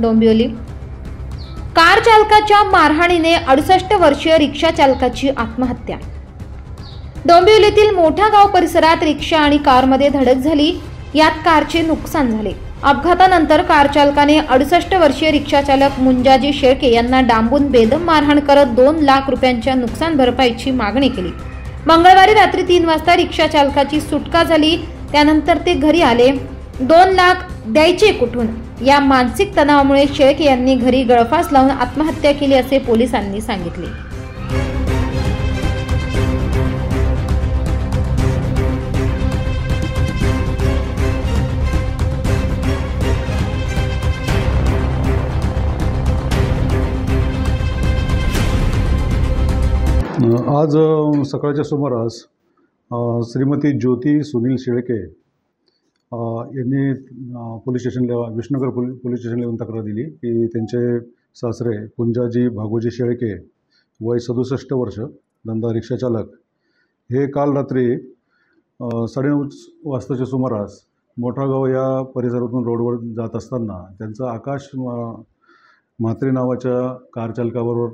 Dombivli car चालकाच्या मारहाणीने 68 वर्षीय रिक्षा चालकाची आत्महत्या। डोंबिवलीतील मोठा गाव परिसरात रिक्षा आणि कारमध्ये धडक झाली। यात कारचे नुकसान झाले। अपघातानंतर कार चालकाने 68 वर्षीय रिक्षा चालक मुंजाजी शेळके यांना डांबून बेदम मारहाण करत 2 लाख रुपयांच्या नुकसान भरपाईची मागणी केली। मंगळवारी रात्री 3 वाजता रिक्षा चालकाची सुटका झाली। त्यानंतर ते घरी आले। 2 लाख द्यायचे कुठून या मानसिक तणावामुळे शेळके यांनी घरी गळफास लावून आत्महत्या केली असे पोलिसांनी सांगितले। आज सकाळच्या सुमारास श्रीमती ज्योती सुनील शेळके यांनी पोलीस स्टेशनला विष्णुनगर पोलीस स्टेशनला येऊन तक्रार दिली की त्यांचे सासरे पुंजाजी भागोजी शेळके वय 67 वर्ष धंदा रिक्षा चालक हे काल रात्री 9:30 वाजताच्या सुमारास मोठागाव या परिसरातून रोडवर जात असताना त्यांचा आकाश म्हात्रे नावाच्या कार चालकाबरोबर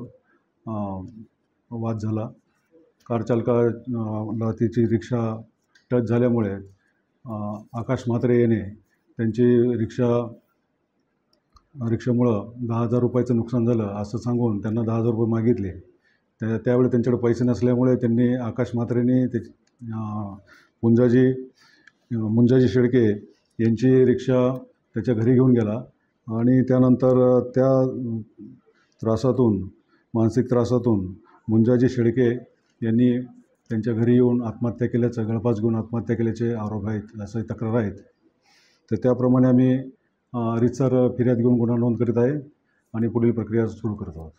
वाद झाला। कार चालकाला तिची रिक्षा टच झाल्यामुळे आकाश म्हात्रे याने त्यांची रिक्षामुळं 10,000 रुपयाचं नुकसान झालं असं सांगून त्यांना 10,000 रुपये मागितले। त्यावेळी त्यांच्याकडे पैसे नसल्यामुळे त्यांनी आकाश म्हात्रेने मुंजाजी शेळके यांची रिक्षा त्याच्या घरी घेऊन गेला आणि त्यानंतर त्या मानसिक त्रासातून मुंजाजी शेळके यांनी त्यांच्या घरी येऊन आत्महत्या केल्याचं गळफास घेऊन आत्महत्या केल्याचे आरोप आहेत, असे तक्रार आहेत। तर त्याप्रमाणे आम्ही रीतसर फिर्याद घेऊन गुन्हा नोंद करीत आहे आणि पुढील प्रक्रिया सुरू करत आहोत।